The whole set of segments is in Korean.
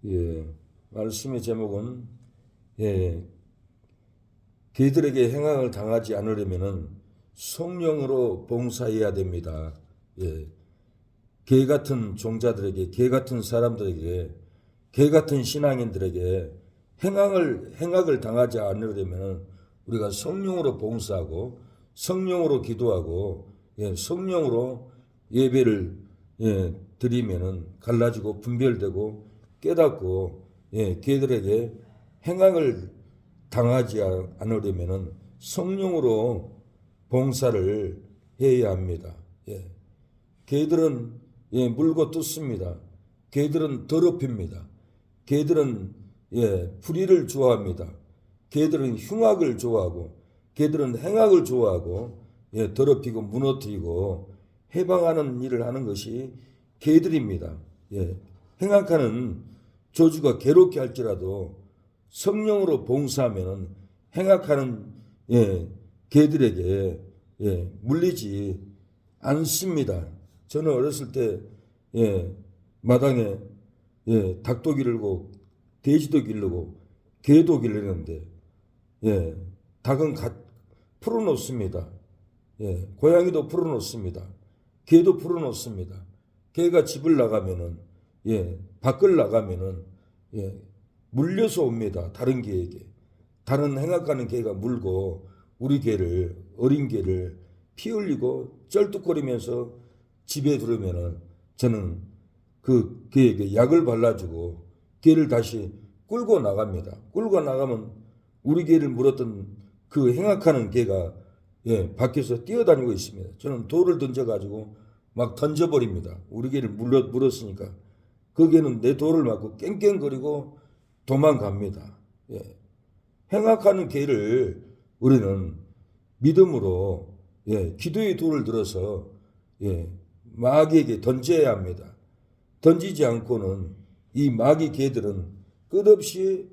예, 말씀의 제목은 예, 그들에게 행악을 당하지 않으려면은 성령으로 봉사해야 됩니다. 예, 개 같은 종자들에게, 개 같은 사람들에게, 개 같은 신앙인들에게 행악을 당하지 않으려면 우리가 성령으로 봉사하고 성령으로 기도하고 성령으로 예배를 드리면은 갈라지고 분별되고 깨닫고 걔들에게 행악을 당하지 않으려면은 성령으로 봉사를 해야 합니다. 개들은 물고 뜯습니다. 개들은 더럽힙니다. 개들은 불의를 좋아합니다. 개들은 흉악을 좋아하고 개들은 행악을 좋아하고 더럽히고 무너뜨리고 해방하는 일을 하는 것이 개들입니다. 행악하는 조주가 괴롭게 할지라도 성령으로 봉사하면 행악하는 개들에게 물리지 않습니다. 저는 어렸을 때 마당에 닭도 기르고 돼지도 기르고 개도 기르는데 닭은 풀어놓습니다. 고양이도 풀어놓습니다. 개도 풀어놓습니다. 개가 집을 나가면은 밖을 나가면은 물려서 옵니다. 다른 개에게. 다른 행악하는 개가 물고 우리 개를 어린 개를 피 흘리고 쩔뚝거리면서 집에 들어오면은 저는 그 개에게 약을 발라주고 개를 다시 끌고 나갑니다. 끌고 나가면 우리 개를 물었던 그 행악하는 개가 밖에서 뛰어다니고 있습니다. 저는 돌을 던져가지고 막 던져버립니다. 우리 개를 물었으니까 그 개는 내 돌을 맞고 깽깽거리고 도망갑니다. 행악하는 개를 우리는 믿음으로 기도의 돌을 들어서 마귀에게 던져야 합니다. 던지지 않고는 이 마귀 개들은 끝없이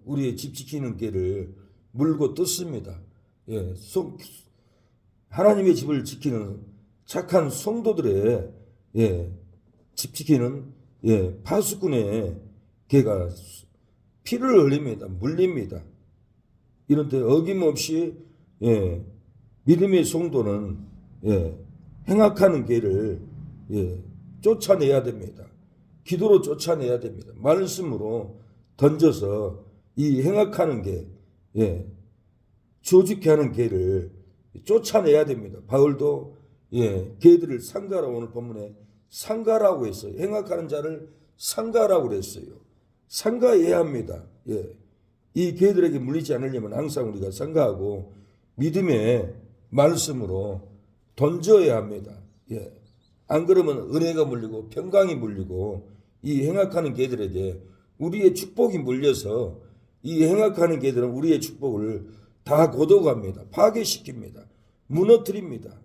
우리의 집 지키는 개를 물고 뜯습니다. 하나님의 집을 지키는 착한 성도들의 집 지키는 파수꾼의 개가 피를 흘립니다. 물립니다. 이런데 어김없이 믿음의 성도는 행악하는 개를 쫓아내야 됩니다. 기도로 쫓아내야 됩니다. 말씀으로 던져서 이 행악하는 개, 조직케 하는 개를 쫓아내야 됩니다. 바울도 개들을 상가라, 오늘 본문에 상가라고 했어요. 행악하는 자를 상가라고 그랬어요. 상가해야 합니다. 이 개들에게 물리지 않으려면 항상 우리가 상가하고 믿음의 말씀으로 던져야 합니다. 안 그러면 은혜가 물리고 평강이 물리고 이 행악하는 개들에게 우리의 축복이 물려서 이 행악하는 개들은 우리의 축복을 다 걷어갑니다. 파괴시킵니다. 무너뜨립니다.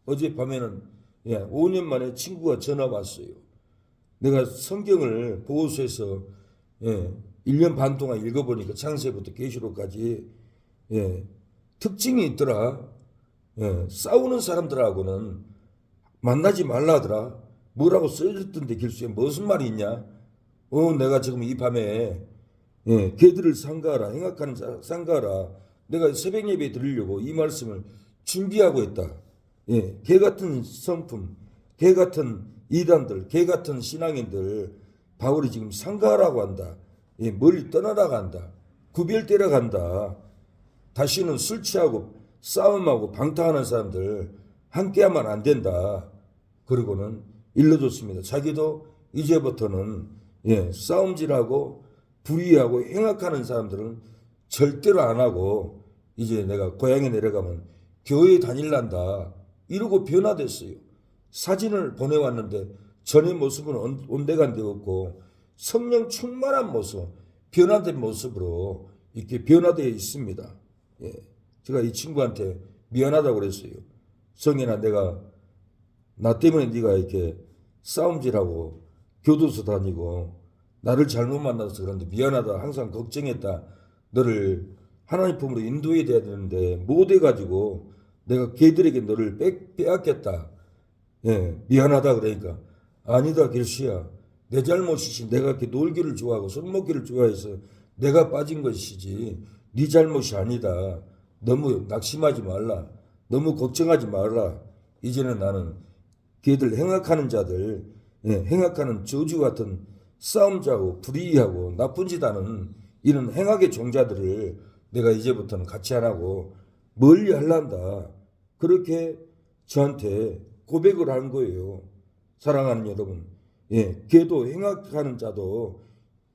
어젯밤에는 5년 만에 친구가 전화 왔어요. 내가 성경을 보호소에서 1년 반 동안 읽어보니까 창세부터 계시록까지 특징이 있더라. 싸우는 사람들하고는 만나지 말라더라. 뭐라고 써있던데 길수에 무슨 말이 있냐? 내가 지금 이 밤에 개들을 상가하라, 행악하는 자 상가하라. 내가 새벽 예배 드리려고 이 말씀을 준비하고 있다. 개 같은 성품, 개 같은 이단들, 개 같은 신앙인들 바울이 지금 상가하라고 한다. 멀리 떠나라고 한다. 구별되려 간다. 다시는 술 취하고 싸움하고 방탕하는 사람들 함께하면 안 된다. 그리고는 일러줬습니다. 자기도 이제부터는 싸움질하고 불의하고 행악하는 사람들은 절대로 안 하고 이제 내가 고향에 내려가면 교회 다닐란다. 이러고 변화됐어요. 사진을 보내왔는데 전의 모습은 온데간데 없고 성령 충만한 모습, 변화된 모습으로 이렇게 변화되어 있습니다. 제가 이 친구한테 미안하다고 그랬어요. 성현아, 내가 나 때문에 네가 이렇게 싸움질하고 교도소 다니고 나를 잘못 만나서 그런데 미안하다. 항상 걱정했다. 너를 하나님 품으로 인도해야 되는데 못 해가지고 내가 걔들에게 너를 빼앗겼다. 미안하다. 그러니까 아니다 길수야. 내 잘못이지. 내가 이렇게 놀기를 좋아하고 술 먹기를 좋아해서 내가 빠진 것이지 네 잘못이 아니다. 너무 낙심하지 말라. 너무 걱정하지 말라. 이제는 나는 걔들 행악하는 자들, 행악하는 저주 같은 싸움자고 불의하고 나쁜 짓 하는 이런 행악의 종자들을 내가 이제부터는 같이 안 하고 멀리 할란다. 그렇게 저한테 고백을 한 거예요. 사랑하는 여러분. 걔도 행악하는 자도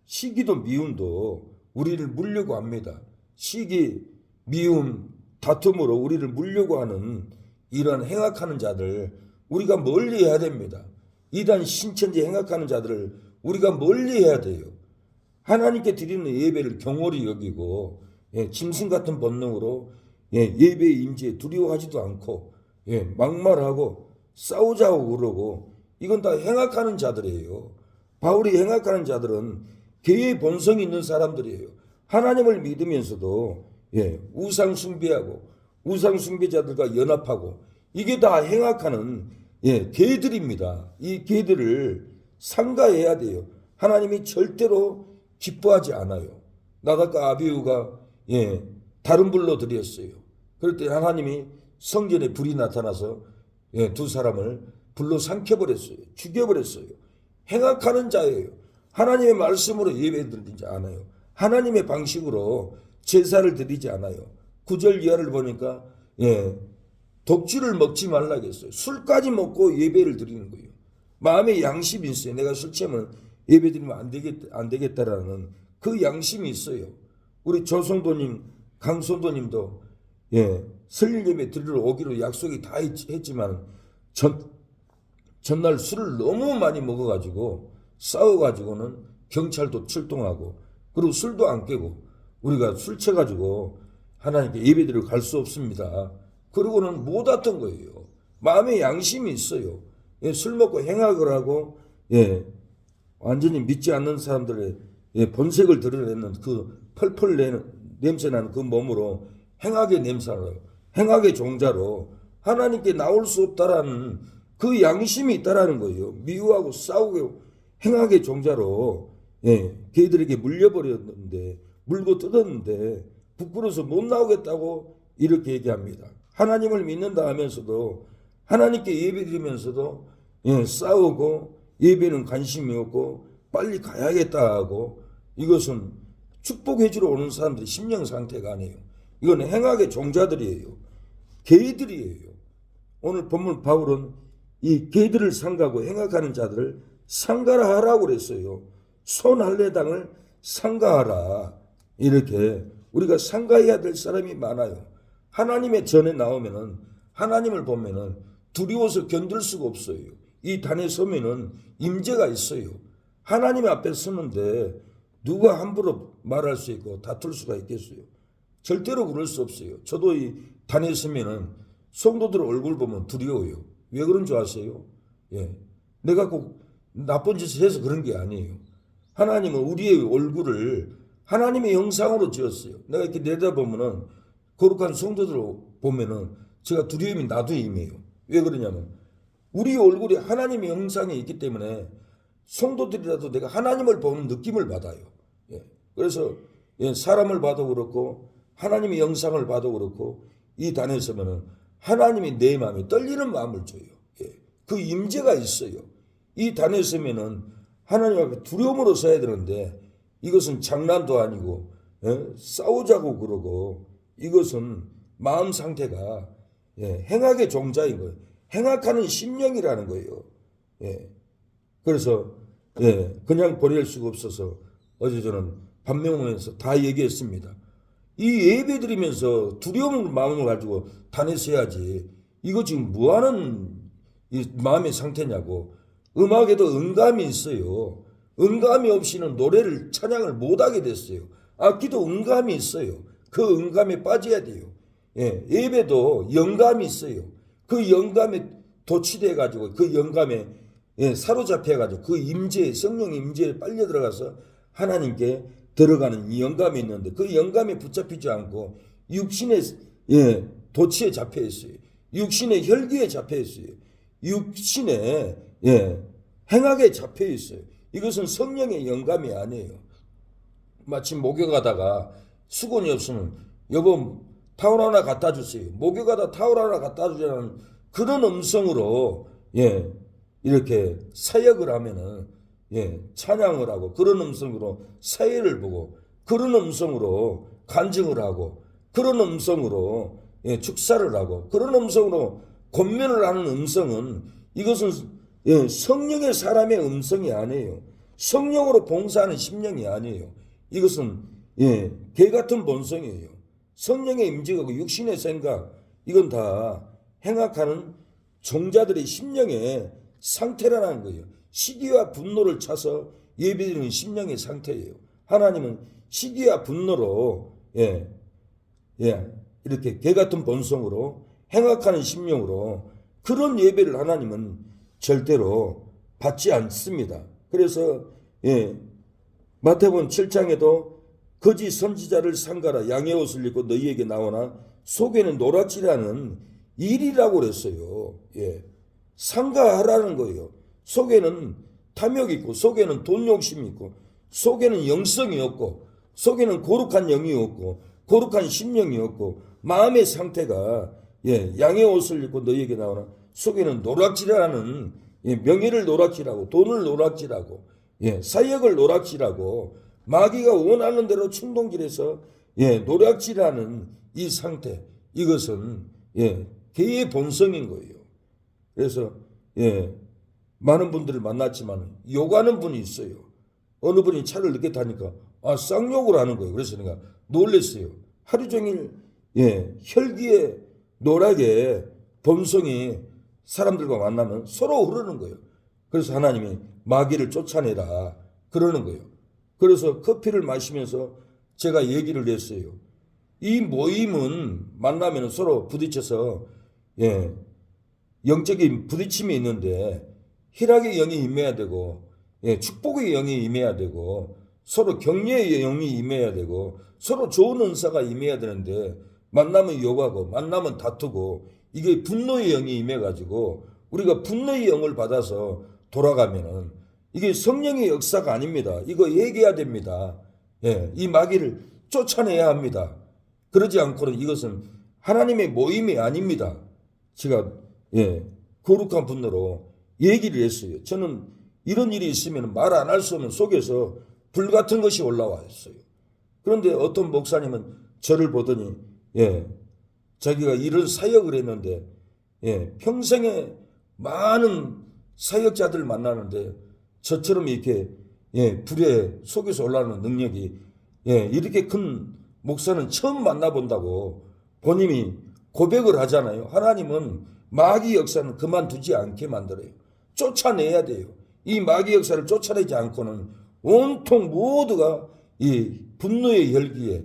시기도 미움도 우리를 물려고 합니다. 시기, 미움, 다툼으로 우리를 물려고 하는 이런 행악하는 자들 우리가 멀리 해야 됩니다. 이단 신천지 행악하는 자들을 우리가 멀리 해야 돼요. 하나님께 드리는 예배를 경홀히 여기고 짐승 같은 본능으로 예배의 임재에 두려워하지도 않고 막말하고 싸우자고 그러고 이건 다 행악하는 자들이에요. 바울이 행악하는 자들은 개의 본성이 있는 사람들이에요. 하나님을 믿으면서도 우상 숭배하고 우상 숭배자들과 연합하고 이게 다 행악하는 개들입니다. 이 개들을 상가해야 돼요. 하나님이 절대로 기뻐하지 않아요. 나답과 아비후가 다른 불로 드렸어요. 그럴 때 하나님이 성전에 불이 나타나서 두 사람을 불로 삼켜버렸어요. 죽여버렸어요. 행악하는 자예요. 하나님의 말씀으로 예배 드리지 않아요. 하나님의 방식으로 제사를 드리지 않아요. 9절 이하를 보니까 독주를 먹지 말라고 했어요. 술까지 먹고 예배를 드리는 거예요. 마음에 양심이 있어요. 내가 술 취하면 예배 드리면 안 되겠다라는 그 양심이 있어요. 우리 조성도님, 강선도님도 설립 예배 드리러 오기로 약속이 다 했지만 전날 술을 너무 많이 먹어가지고 싸워가지고는 경찰도 출동하고 그리고 술도 안 깨고 우리가 술 취해가지고 하나님께 예배드리러 갈 수 없습니다. 그러고는 못 왔던 거예요. 마음에 양심이 있어요. 술 먹고 행악을 하고 완전히 믿지 않는 사람들의 본색을 드러내는 그 펄펄 냄새나는 그 몸으로 행악의 냄새로 행악의 종자로 하나님께 나올 수 없다라는 그 양심이 있다라는 거예요. 미워하고 싸우고 행악의 종자로 걔들에게 물려버렸는데 물고 뜯었는데 부끄러워서 못 나오겠다고 이렇게 얘기합니다. 하나님을 믿는다 하면서도 하나님께 예배드리면서도 싸우고 예배는 관심이 없고 빨리 가야겠다 하고 이것은 축복해주러 오는 사람들의 심령 상태가 아니에요. 이건 행악의 종자들이에요. 개들이에요. 오늘 본문 바울은 이 개들을 상가하고 행악하는 자들을 상가라 하라고 그랬어요. 손할례당을 상가하라. 이렇게 우리가 상가해야 될 사람이 많아요. 하나님의 전에 나오면은 하나님을 보면은 두려워서 견딜 수가 없어요. 이 단에 서면은 임재가 있어요. 하나님 앞에 서는데 누가 함부로 말할 수 있고 다툴 수가 있겠어요? 절대로 그럴 수 없어요. 저도 이 단에 서면은 성도들 얼굴 보면 두려워요. 왜 그런 줄 아세요? 내가 꼭 나쁜 짓을 해서 그런 게 아니에요. 하나님은 우리의 얼굴을 하나님의 형상으로 지었어요. 내가 이렇게 내다보면은 거룩한 성도들 보면은 제가 두려움이 나도 임해요. 왜 그러냐면 우리 얼굴이 하나님의 형상에 있기 때문에 성도들이라도 내가 하나님을 보는 느낌을 받아요. 그래서 사람을 봐도 그렇고 하나님의 형상을 봐도 그렇고 이 단에 서면은 하나님이 내 마음에 떨리는 마음을 줘요. 그 임재가 있어요. 이 단에 서면은 하나님 앞에 두려움으로 서야 되는데 이것은 장난도 아니고 싸우자고 그러고 이것은 마음 상태가 행악의 종자인 거예요. 행악하는 심령이라는 거예요. 그래서 그냥 보낼 수가 없어서 어제 저는 반명하면서 다 얘기했습니다. 이 예배 드리면서 두려운 마음을 가지고 다녔어야지. 이거 지금 뭐하는 이 마음의 상태냐고. 음악에도 음감이 있어요. 음감이 없이는 노래를 찬양을 못하게 됐어요. 악기도 음감이 있어요. 그 음감에 빠져야 돼요. 예배도 영감이 있어요. 그 영감에 도취돼 가지고 그 영감에 사로잡혀 가지고 그 임재 성령의 임재에 빨려 들어가서 하나님께 들어가는 이 영감이 있는데 그 영감에 붙잡히지 않고 육신의 도취에 잡혀 있어요. 육신의 혈기에 잡혀 있어요. 육신의 행악에 잡혀 있어요. 이것은 성령의 영감이 아니에요. 마치 목욕하다가 수건이 없으면 여보 타올 하나 갖다 주세요. 목욕하다 타올 하나 갖다 주자는 그런 음성으로 이렇게 사역을 하면은 찬양을 하고 그런 음성으로 사회를 보고 그런 음성으로 간증을 하고 그런 음성으로 축사를 하고 그런 음성으로 권면을 하는 음성은 이것은 성령의 사람의 음성이 아니에요. 성령으로 봉사하는 심령이 아니에요. 이것은 개 같은 본성이에요. 성령의 임재하고 육신의 생각 이건 다 행악하는 종자들의 심령의 상태라는 거예요. 시기와 분노를 차서 예배드리는 심령의 상태예요. 하나님은 시기와 분노로 이렇게 개 같은 본성으로 행악하는 심령으로 그런 예배를 하나님은 절대로 받지 않습니다. 그래서 마태복음 7장에도 거짓 선지자를 삼가라 양의 옷을 입고 너희에게 나오나 속에는 노랗지라는 일이라고 그랬어요. 삼가하라는 거예요. 속에는 탐욕이 있고 속에는 돈 욕심이 있고 속에는 영성이 없고 속에는 거룩한 영이 없고 거룩한 심령이 없고 마음의 상태가 양의 옷을 입고 너희에게 나오나 속에는 노략질하는 명예를 노략질하고 돈을 노략질하고 사역을 노략질하고 마귀가 원하는 대로 충동질해서 노략질하는 이 상태 이것은 개의 본성인 거예요. 그래서 많은 분들을 만났지만 욕하는 분이 있어요. 어느 분이 차를 늦게 타니까 쌍욕을 하는 거예요. 그래서 내가 놀랐어요. 하루 종일 혈기에 노랗게 본성이 사람들과 만나면 서로 흐르는 거예요. 그래서 하나님이 마귀를 쫓아내라 그러는 거예요. 그래서 커피를 마시면서 제가 얘기를 했어요. 이 모임은 만나면 서로 부딪혀서 영적인 부딪힘이 있는데 희락의 영이 임해야 되고 축복의 영이 임해야 되고 서로 격려의 영이 임해야 되고 서로 좋은 은사가 임해야 되는데 만나면 욕하고 만나면 다투고 이게 분노의 영이 임해가지고 우리가 분노의 영을 받아서 돌아가면은 이게 성령의 역사가 아닙니다. 이거 얘기해야 됩니다. 이 마귀를 쫓아내야 합니다. 그러지 않고는 이것은 하나님의 모임이 아닙니다. 제가 거룩한 분노로 얘기를 했어요. 저는 이런 일이 있으면 말 안 할 수 없는 속에서 불 같은 것이 올라왔어요. 그런데 어떤 목사님은 저를 보더니 자기가 이런 사역을 했는데 평생에 많은 사역자들 만나는데 저처럼 이렇게 불에 속에서 올라오는 능력이 이렇게 큰 목사는 처음 만나본다고 본인이 고백을 하잖아요. 하나님은 마귀 역사는 그만두지 않게 만들어요. 쫓아내야 돼요. 이 마귀 역사를 쫓아내지 않고는 온통 모두가 이 분노의 혈기에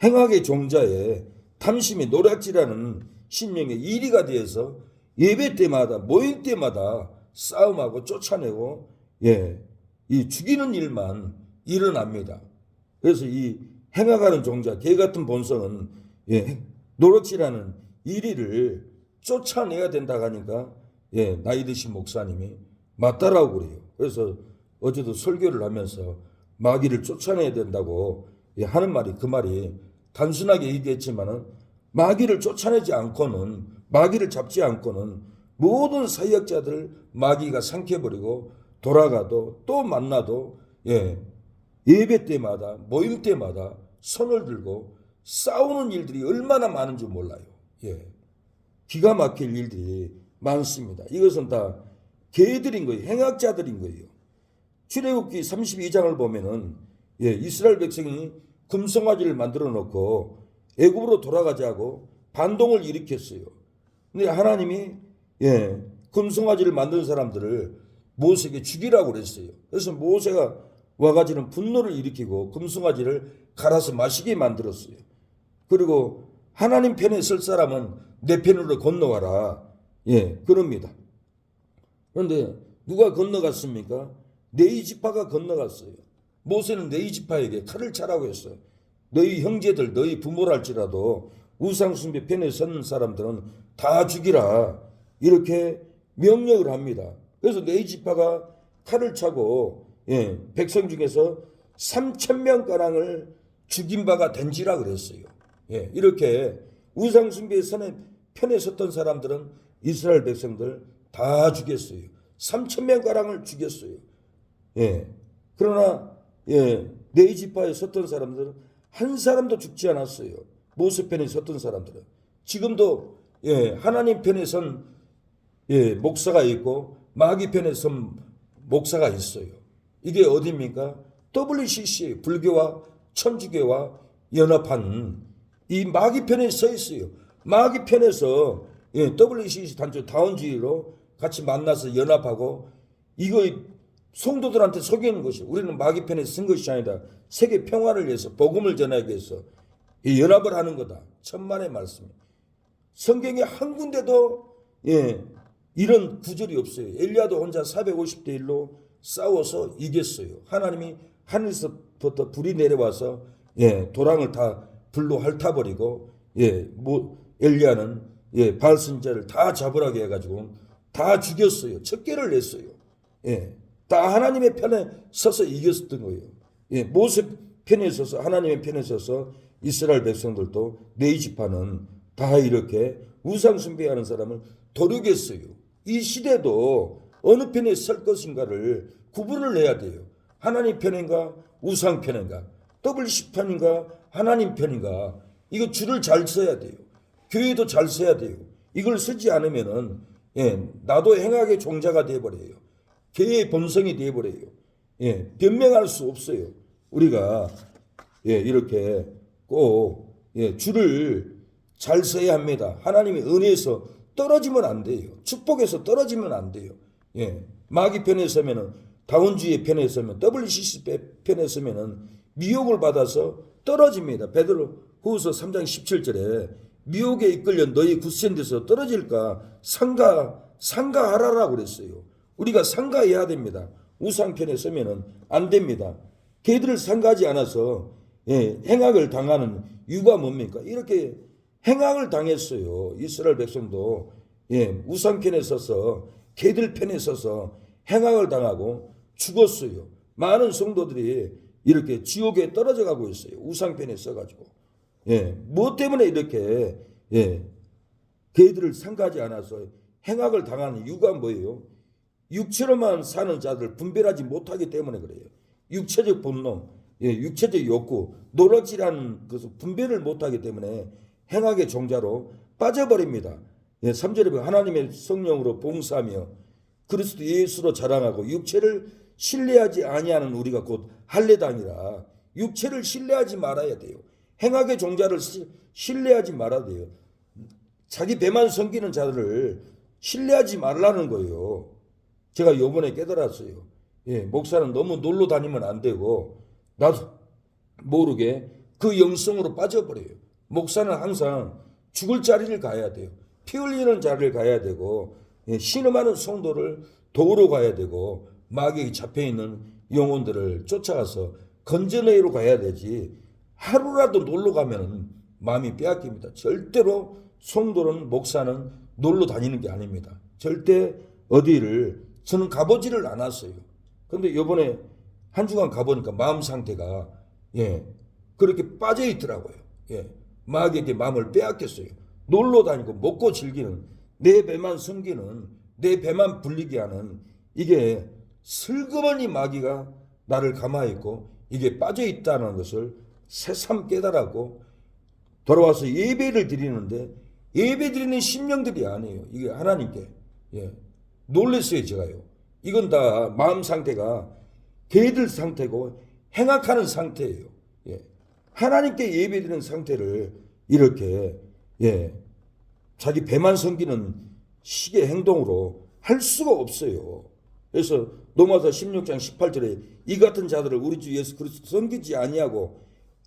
행악의 종자에 탐심의 노략질하는 신령의 이리가 되어서 예배 때마다 모임 때마다 싸움하고 쫓아내고 이 죽이는 일만 일어납니다. 그래서 이 행악하는 종자 개 같은 본성은 노략질하는 이리를 쫓아내야 된다고 하니까 나이 드신 목사님이 맞다라고 그래요. 그래서 어제도 설교를 하면서 마귀를 쫓아내야 된다고 하는 말이 그 말이 단순하게 얘기했지만은 마귀를 쫓아내지 않고는 마귀를 잡지 않고는 모든 사역자들 마귀가 삼켜버리고 돌아가도 또 만나도 예배 때마다 모임 때마다 손을 들고 싸우는 일들이 얼마나 많은지 몰라요. 기가 막힐 일들이 많습니다. 이것은 다 개들인 거예요. 행악자들인 거예요. 출애굽기 32장을 보면은 이스라엘 백성이 금송아지를 만들어 놓고 애굽으로 돌아가자고 반동을 일으켰어요. 근데 하나님이 금송아지를 만든 사람들을 모세에게 죽이라고 그랬어요. 그래서 모세가 와가지고는 분노를 일으키고 금송아지를 갈아서 마시게 만들었어요. 그리고 하나님 편에 설 사람은 내 편으로 건너와라. 그럽니다. 그런데 누가 건너갔습니까? 네이 지파가 건너갔어요. 모세는 네이 지파에게 칼을 차라고 했어요. 너희 형제들 너희 부모랄지라도 우상숭배 편에 선 사람들은 다 죽이라 이렇게 명령을 합니다. 그래서 네이 지파가 칼을 차고 백성 중에서 3,000명가량을 죽인 바가 된지라 그랬어요. 이렇게 우상 숭배의 편에 섰던 사람들은 이스라엘 백성들 다 죽였어요. 3,000명가량을 죽였어요. 그러나 네 지파에 섰던 사람들은 한 사람도 죽지 않았어요. 모세 편에 섰던 사람들은. 지금도 하나님 편에 선 목사가 있고 마귀 편에 선 목사가 있어요. 이게 어디입니까? WCC 불교와 천주교와 연합한 이 마귀 편에 서 있어요. 마귀 편에서 WCC 단체 다원주의로 같이 만나서 연합하고 이거 성도들한테 속이는 것이 우리는 마귀 편에 쓴 것이 아니다. 세계 평화를 위해서 복음을 전하기 위해서 이 연합을 하는 거다. 천만의 말씀입니다. 성경에 한 군데도 이런 구절이 없어요. 엘리야도 혼자 450대 1로 싸워서 이겼어요. 하나님이 하늘에서부터 불이 내려와서 도랑을 다 불로 핥아버리고 엘리야는 바알 선지자를 다 잡으라게 해가지고 다 죽였어요. 척결을 냈어요. 다 하나님의 편에 서서 이겼었던 거예요. 모세 편에 서서 하나님의 편에 서서 이스라엘 백성들도 네 지파는 다 이렇게 우상 숭배하는 사람을 도륙했어요. 이 시대도 어느 편에 설 것인가를 구분을 해야 돼요. 하나님 편인가 우상 편인가 WC 편인가 하나님 편인가 이거 줄을 잘 써야 돼요. 교회도 잘 써야 돼요. 이걸 쓰지 않으면은 나도 행악의 종자가 되어버려요. 개의 본성이 되어버려요. 변명할 수 없어요. 우리가 이렇게 꼭 줄을 잘 써야 합니다. 하나님의 은혜에서 떨어지면 안 돼요. 축복에서 떨어지면 안 돼요. 마귀 편에 서면은 다원주의 편에 서면 WCC 편에 서면은 미혹을 받아서 떨어집니다. 베드로 후서 3장 17절에 미혹에 이끌려 너희 굳센 데서 떨어질까 상가하라라고 그랬어요. 우리가 상가해야 됩니다. 우상편에 서면은 안 됩니다. 걔들을 상가하지 않아서 행악을 당하는 이유가 뭡니까? 이렇게 행악을 당했어요. 이스라엘 백성도 우상편에 서서 걔들 편에 서서 행악을 당하고 죽었어요. 많은 성도들이 이렇게 지옥에 떨어져 가고 있어요. 우상편에 서가지고. 무엇 때문에 이렇게 걔들을 상가하지 않아서 행악을 당하는 이유가 뭐예요? 육체로만 사는 자들 분별하지 못하기 때문에 그래요. 육체적 본능, 육체적 욕구, 노력질하는 것을 분별을 못하기 때문에 행악의 종자로 빠져버립니다. 3절에 하나님의 성령으로 봉사하며 그리스도 예수로 자랑하고 육체를 신뢰하지 아니하는 우리가 곧 할례당이라. 육체를 신뢰하지 말아야 돼요. 행악의 종자를 신뢰하지 말아야 돼요. 자기 배만 섬기는 자들을 신뢰하지 말라는 거예요. 제가 요번에 깨달았어요. 목사는 너무 놀러 다니면 안 되고 나도 모르게 그 영성으로 빠져버려요. 목사는 항상 죽을 자리를 가야 돼요. 피 흘리는 자리를 가야 되고 신음하는 성도를 도우러 가야 되고 마귀에 잡혀있는 영혼들을 쫓아가서 건져내러 가야 되지 하루라도 놀러 가면 마음이 빼앗깁니다. 절대로 성도는 목사는 놀러 다니는 게 아닙니다. 절대 어디를 저는 가보지를 않았어요. 근데 요번에 한 주간 가보니까 마음 상태가 그렇게 빠져 있더라고요. 마귀에게 마음을 빼앗겼어요. 놀러 다니고 먹고 즐기는 내 배만 숨기는 내 배만 불리게 하는 이게 슬그머니 마귀가 나를 감화해 있고 이게 빠져 있다는 것을 새삼 깨달았고 돌아와서 예배를 드리는데 예배 드리는 심령들이 아니에요. 이게 하나님께 놀랬어요. 제가요. 이건 다 마음 상태가 개들 상태고 행악하는 상태예요. 하나님께 예배드리는 상태를 이렇게 자기 배만 섬기는 식의 행동으로 할 수가 없어요. 그래서 로마서 16장 18절에 이 같은 자들을 우리 주 예수 그리스도 섬기지 아니하고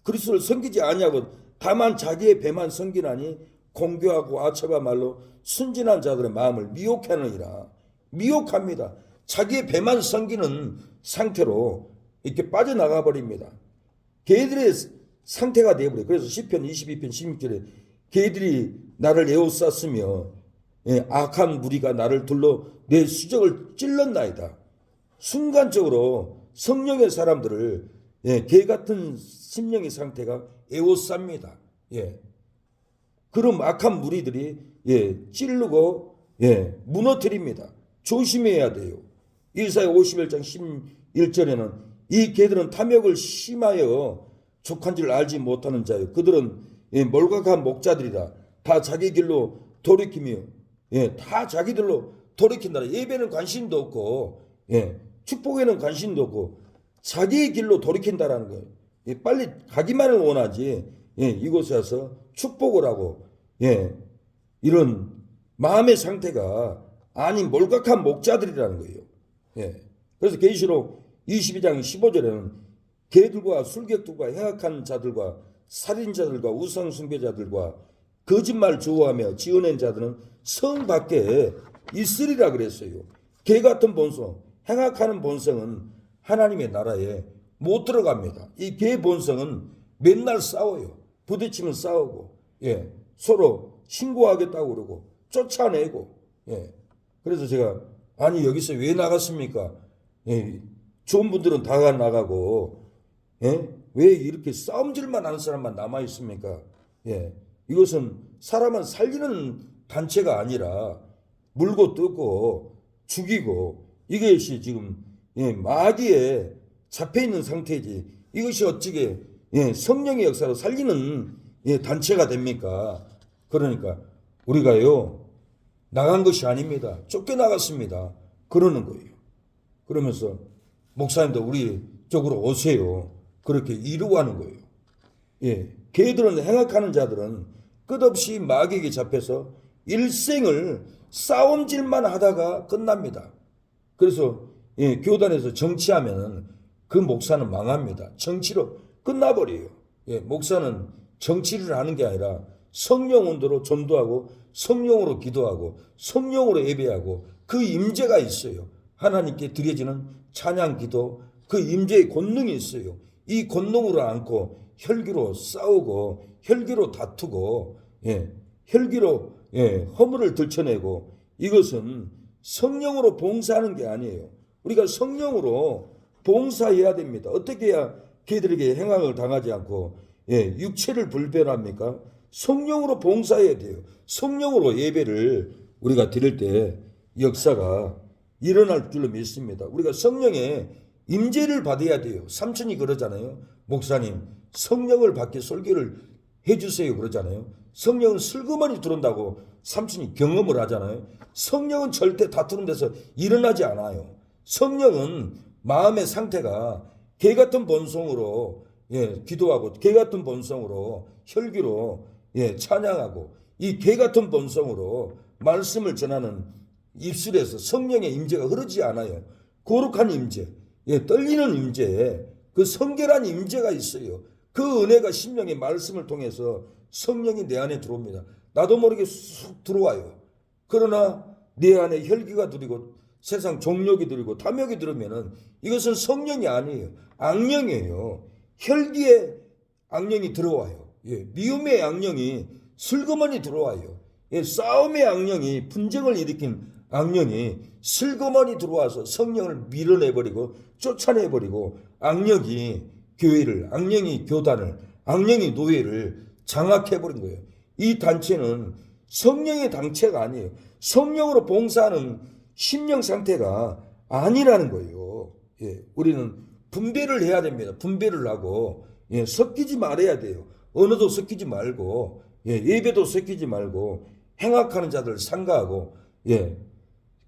그리스도를 섬기지 아니하고 다만 자기의 배만 섬기나니 공교하고 아처바 말로 순진한 자들의 마음을 미혹하느니라. 미혹합니다. 자기의 배만 섬기는 상태로 이렇게 빠져나가 버립니다. 걔들의 상태가 되어버려요. 그래서 시편 22편 16절에 걔들이 나를 에워쌌으며 악한 무리가 나를 둘러 내 수적을 찔렀나이다. 순간적으로 성령의 사람들을 개 같은 심령의 상태가 에워쌉니다. 그럼 악한 무리들이 찌르고 무너뜨립니다. 조심해야 돼요. 이사야 51장 11절에는 이 개들은 탐욕을 심하여 족한 줄 알지 못하는 자요. 그들은 몰각한 목자들이라. 다 자기 길로 돌이키며 다 자기들로 돌이킨다. 예배는 관심도 없고 축복에는 관심도 없고 자기의 길로 돌이킨다라는 거예요. 빨리 가기만을 원하지 이곳에 와서 축복을 하고 이런 마음의 상태가 아닌 몰각한 목자들이라는 거예요. 그래서 계시록 22장 15절에는 개들과 술객들과 행악한 자들과 살인자들과 우상 숭배자들과 거짓말 좋아하며 지어낸 자들은 성 밖에 있으리라 그랬어요. 개 같은 본성, 행악하는 본성은 하나님의 나라에 못 들어갑니다. 이 개 본성은 맨날 싸워요. 부딪히면 싸우고 서로 신고하겠다고 그러고 쫓아내고 그래서 제가 아니 여기서 왜 나갔습니까? 좋은 분들은 다 나가고 왜 이렇게 싸움질만 하는 사람만 남아 있습니까? 이것은 사람을 살리는 단체가 아니라 물고 뜯고 죽이고 이것이 지금 마귀에 잡혀있는 상태지 이것이 어찌게 성령의 역사로 살리는 단체가 됩니까? 그러니까 우리가요 나간 것이 아닙니다. 쫓겨나갔습니다. 그러는 거예요. 그러면서 목사님도 우리 쪽으로 오세요. 그렇게 이루어가는 거예요. 개들은 행악하는 자들은 끝없이 마귀에게 잡혀서 일생을 싸움질만 하다가 끝납니다. 그래서 교단에서 정치하면 그 목사는 망합니다. 정치로 끝나버려요. 목사는 정치를 하는 게 아니라 성령 온도로 전도하고 성령으로 기도하고 성령으로 예배하고 그 임재가 있어요. 하나님께 드려지는 찬양 기도 그 임재의 권능이 있어요. 이 권능으로 안고 혈기로 싸우고 혈기로 다투고 혈기로 허물을 들춰내고 이것은 성령으로 봉사하는 게 아니에요. 우리가 성령으로 봉사해야 됩니다. 어떻게 해야 걔들에게 행악을 당하지 않고 육체를 불변합니까? 성령으로 봉사해야 돼요. 성령으로 예배를 우리가 드릴 때 역사가 일어날 줄로 믿습니다. 우리가 성령의 임재를 받아야 돼요. 삼촌이 그러잖아요. 목사님 성령을 받게 설교를 해주세요 그러잖아요. 성령은 슬그머니 들어온다고 삼촌이 경험을 하잖아요. 성령은 절대 다투는 데서 일어나지 않아요. 성령은 마음의 상태가 개 같은 본성으로 기도하고 개 같은 본성으로 혈기로 찬양하고 이 개 같은 본성으로 말씀을 전하는 입술에서 성령의 임재가 흐르지 않아요. 거룩한 임재, 떨리는 임재, 그 성결한 임재가 있어요. 그 은혜가 심령의 말씀을 통해서 성령이 내 안에 들어옵니다. 나도 모르게 쑥 들어와요. 그러나 내 안에 혈기가 들이고 세상 종욕이 들이고 탐욕이 들으면은 이것은 성령이 아니에요. 악령이에요. 혈기에 악령이 들어와요. 미움의 악령이 슬그머니 들어와요. 싸움의 악령이 분쟁을 일으킨 악령이 슬그머니 들어와서 성령을 밀어내버리고 쫓아내버리고 악령이 교회를 악령이 교단을 악령이 노예를 장악해버린 거예요. 이 단체는 성령의 단체가 아니에요. 성령으로 봉사하는 심령 상태가 아니라는 거예요. 우리는 분배를 해야 됩니다. 분배를 하고 섞이지 말아야 돼요. 언어도 섞이지 말고 예배도 섞이지 말고 행악하는 자들 상가하고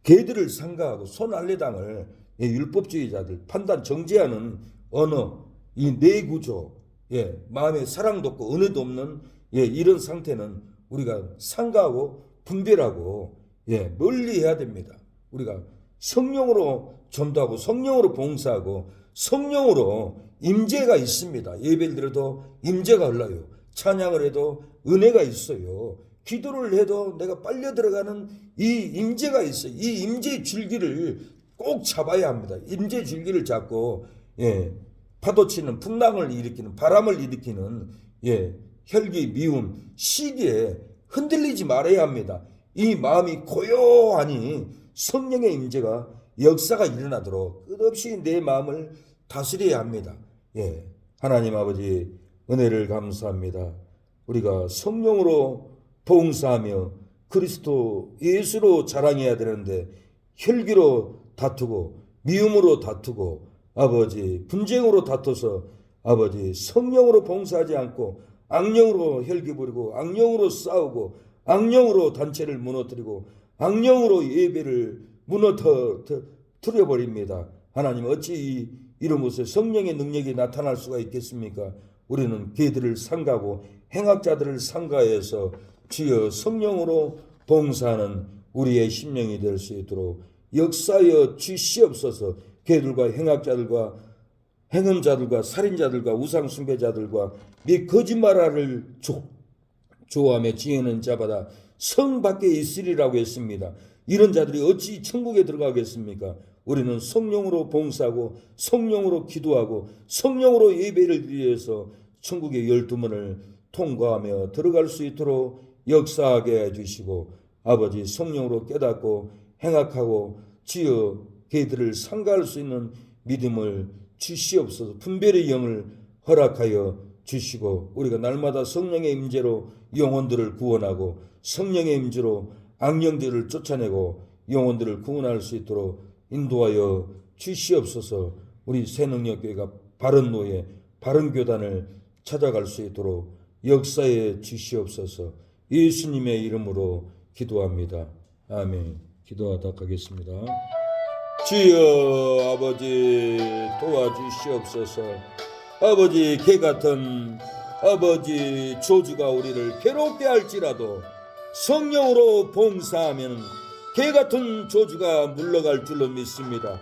개들을 상가하고 손알레당을 율법주의자들 판단 정죄하는 언어 이 내구조 마음에 사랑도 없고 은혜도 없는 이런 상태는 우리가 상가하고 분별하고 멀리 해야 됩니다. 우리가 성령으로 전도하고 성령으로 봉사하고 성령으로 임재가 있습니다. 예배를 드려도 임재가 흘러요. 찬양을 해도 은혜가 있어요. 기도를 해도 내가 빨려 들어가는 이 임재가 있어요. 이 임재의 줄기를 꼭 잡아야 합니다. 임재의 줄기를 잡고 파도치는 풍랑을 일으키는 바람을 일으키는 혈기, 미움, 시기에 흔들리지 말아야 합니다. 이 마음이 고요하니 성령의 임재가 역사가 일어나도록 끝없이 내 마음을 다스려야 합니다. 예, 하나님 아버지 은혜를 감사합니다. 우리가 성령으로 봉사하며 그리스도 예수로 자랑해야 되는데 혈기로 다투고 미움으로 다투고 아버지 분쟁으로 다투서 아버지 성령으로 봉사하지 않고 악령으로 혈기 부리고 악령으로 싸우고 악령으로 단체를 무너뜨리고 악령으로 예배를 무너뜨려버립니다. 하나님 어찌 이런 곳에 성령의 능력이 나타날 수가 있겠습니까? 우리는 걔들을 상가고 행악자들을 상가해서 주여 성령으로 봉사하는 우리의 심령이 될 수 있도록 역사여 주시옵소서. 걔들과 행악자들과 행음자들과 살인자들과 우상숭배자들과 및 거짓말을 좋아하며 지혜는 자마다 성 밖에 있으리라고 했습니다. 이런 자들이 어찌 천국에 들어가겠습니까? 우리는 성령으로 봉사하고 성령으로 기도하고 성령으로 예배를 드려서 천국의 12문을 통과하며 들어갈 수 있도록 역사하게 해주시고 아버지 성령으로 깨닫고 행악하고 지어 걔들을 상가할 수 있는 믿음을 주시옵소서. 분별의 영을 허락하여 주시고 우리가 날마다 성령의 임재로 영혼들을 구원하고 성령의 임재로 악령들을 쫓아내고 영혼들을 구원할 수 있도록 인도하여 주시옵소서. 우리 새능력교회가 바른 노예 바른 교단을 찾아갈 수 있도록 역사해 주시옵소서. 예수님의 이름으로 기도합니다. 아멘. 기도하도록 하겠습니다. 주여 아버지 도와주시옵소서. 아버지 개같은 아버지 조주가 우리를 괴롭게 할지라도 성령으로 봉사하면 개같은 조주가 물러갈 줄로 믿습니다.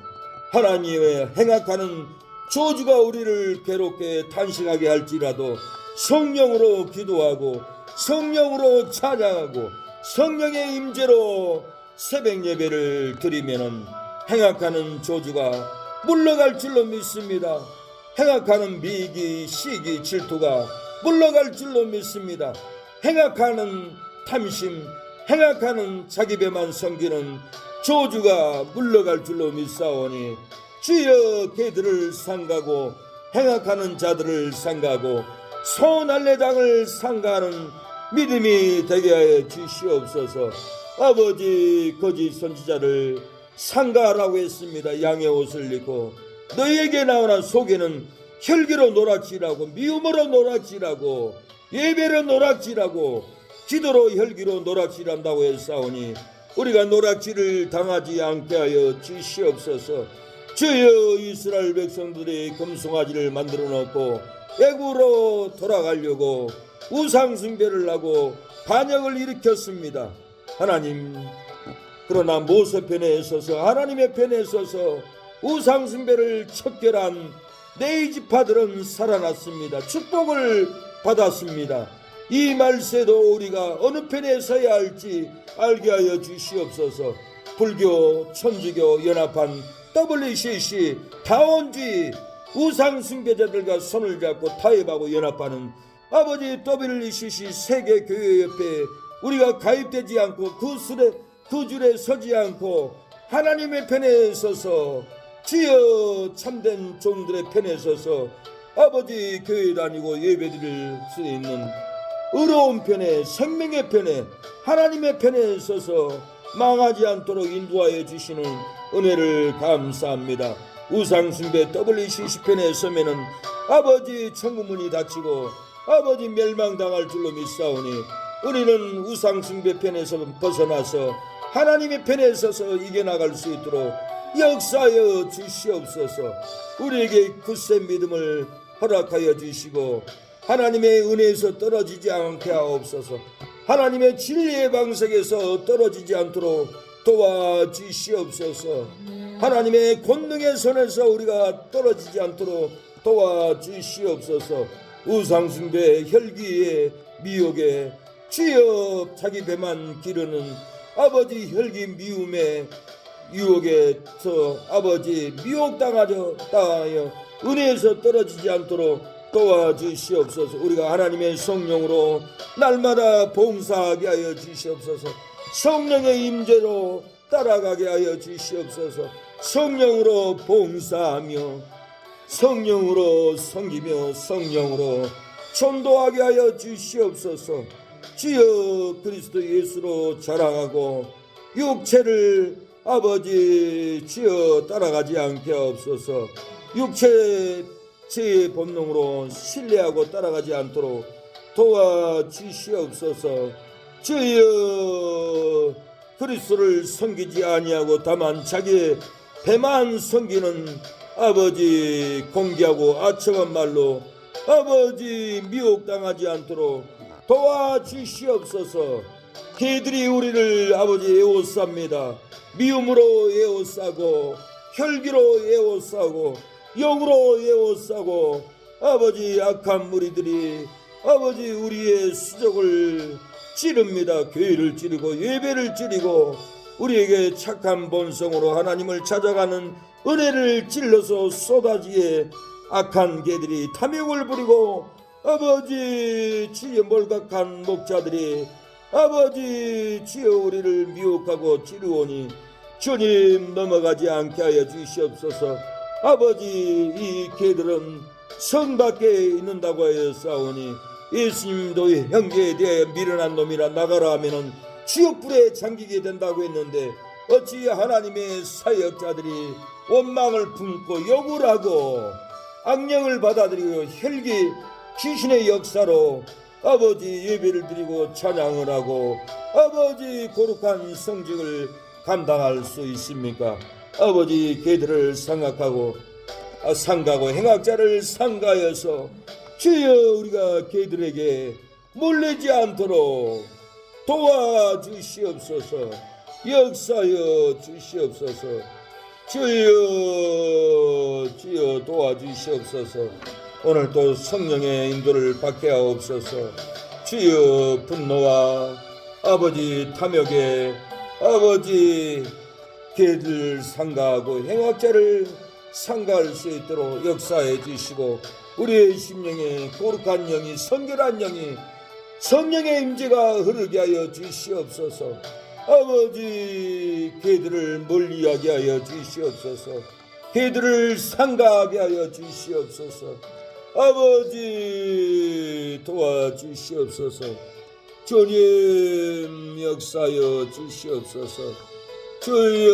하나님의 행악하는 조주가 우리를 괴롭게 탄식하게 할지라도 성령으로 기도하고 성령으로 찬양하고 성령의 임재로 새벽 예배를 드리면은 행악하는 조주가 물러갈 줄로 믿습니다. 행악하는 미기, 시기, 질투가 물러갈 줄로 믿습니다. 행악하는 탐심, 행악하는 자기 배만 섬기는 조주가 물러갈 줄로 믿사오니 주여 걔들을 상가고 행악하는 자들을 상가고 손할례장을 상가하는 믿음이 되게 하여 주시옵소서. 아버지 거짓 선지자를 상가하라고 했습니다. 양의 옷을 입고 너희에게 나오는 속에는 혈기로 노락질하고 미움으로 노락질하고 예배로 노락질하고 기도로 혈기로 노락질한다고 했사오니 우리가 노락질을 당하지 않게 하여 주시옵소서. 주여 이스라엘 백성들이 금송아지를 만들어 놓고 애굽으로 돌아가려고 우상 숭배를 하고 반역을 일으켰습니다. 하나님 그러나 모세 편에 서서 하나님의 편에 서서 우상 숭배를 척결한 네 지파들은 살아났습니다. 축복을 받았습니다. 이 말세도 우리가 어느 편에 서야 할지 알게 하여 주시옵소서. 불교, 천주교 연합한 WCC 다원주의 우상 숭배자들과 손을 잡고 타협하고 연합하는 아버지 WCC 세계교회협회에 우리가 가입되지 않고 그 줄에 서지 않고 하나님의 편에 서서 주여 참된 종들의 편에 서서 아버지 교회 다니고 예배드릴 수 있는 의로운 편에 생명의 편에 하나님의 편에 서서 망하지 않도록 인도하여 주시는 은혜를 감사합니다. 우상숭배 WCC 편에 서면은 아버지 천국문이 닫히고 아버지 멸망당할 줄로 믿사오니 우리는 우상숭배 편에서 벗어나서 하나님의 편에 서서 이겨나갈 수 있도록 역사하여 주시옵소서. 우리에게 굳센 믿음을 허락하여 주시고 하나님의 은혜에서 떨어지지 않게 하옵소서. 하나님의 진리의 방석에서 떨어지지 않도록 도와주시옵소서. 하나님의 권능의 손에서 우리가 떨어지지 않도록 도와주시옵소서. 우상숭배 혈기의 미혹에 주여 자기 배만 기르는 아버지 혈기 미움의 유혹에서 아버지 미혹당하여 은혜에서 떨어지지 않도록 도와주시옵소서. 우리가 하나님의 성령으로 날마다 봉사하게 하여 주시옵소서. 성령의 임재로 따라가게 하여 주시옵소서. 성령으로 봉사하며 성령으로 섬기며 성령으로 전도하게 하여 주시옵소서. 주여 그리스도 예수로 자랑하고 육체를 아버지 주여 따라가지 않게 하옵소서. 육체 제 본능으로 신뢰하고 따라가지 않도록 도와주시옵소서. 주여 그리스도를 섬기지 아니하고 다만 자기의 배만 섬기는 아버지 공개하고 아첨한 말로 아버지 미혹당하지 않도록 도와주시옵소서. 개들이 우리를 아버지 에워쌉니다. 미움으로 에워싸고 혈기로 에워싸고 영으로 에워싸고 아버지 악한 무리들이 아버지 우리의 수족을 찌릅니다. 교회를 찌르고 예배를 찌르고 우리에게 착한 본성으로 하나님을 찾아가는 은혜를 찔러서 쏟아지에 악한 개들이 탐욕을 부리고 아버지 주여 몰각한 목자들이 아버지 주여 우리를 미혹하고 찌르오니 주님 넘어가지 않게 하여 주시옵소서. 아버지 이 개들은 성 밖에 있는다고 하여 싸우니 예수님도 형제에 대해 미련한 놈이라 나가라 하면은 지옥불에 잠기게 된다고 했는데 어찌 하나님의 사역자들이 원망을 품고 욕을 하고 악령을 받아들이고 혈기 귀신의 역사로 아버지 예배를 드리고 찬양을 하고 아버지 거룩한 성직을 감당할 수 있습니까? 아버지 개들을 상하고 행악자를 상가여서 주여 우리가 개들에게 몰리지 않도록 도와주시옵소서. 역사여 주시옵소서. 주여 도와주시옵소서. 오늘 또 성령의 인도를 받게 하옵소서. 주여 분노와 아버지 탐욕에 아버지 개들 상가하고 행악자를 상가할 수 있도록 역사해 주시고 우리의 심령에 거룩한 영이 성결한 영이 성령의 임재가 흐르게 하여 주시옵소서. 아버지 개들을 멀리하게 하여 주시옵소서. 개들을 상가하게 하여 주시옵소서. 아버지 도와주시옵소서. 주님 역사여 주시옵소서. 주여